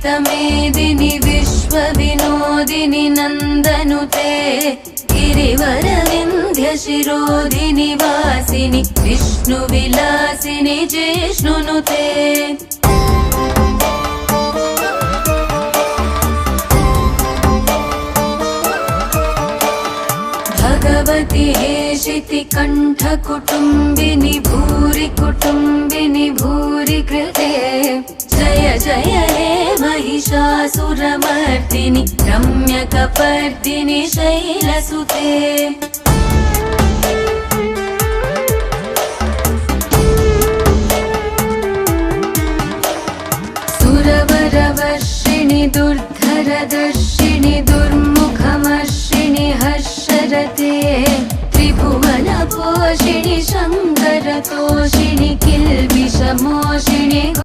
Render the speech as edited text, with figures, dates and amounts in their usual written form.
विश्वविदितमेदिनि विश्वविनोदिनि नन्दनुते गिरिवरविन्ध्यशिरोधिनि वासिनि विष्णुविलासिनि जिष्णुनुते भगवति हेशिति कण्ठकुटुम्बिनि भूरि कुटुम्बिनि भूरि कृते जय जय हे महिषासुरमर्दिनि रम्यकपर्दिनि शैलसुते सुरवरवर्षिणि दुर्धरदर्शिनि दुर्मुखमर्षिणि हर्षरते त्रिभुवनपोषिणि शङ्करतोषिणि किल्बिषमोषिणि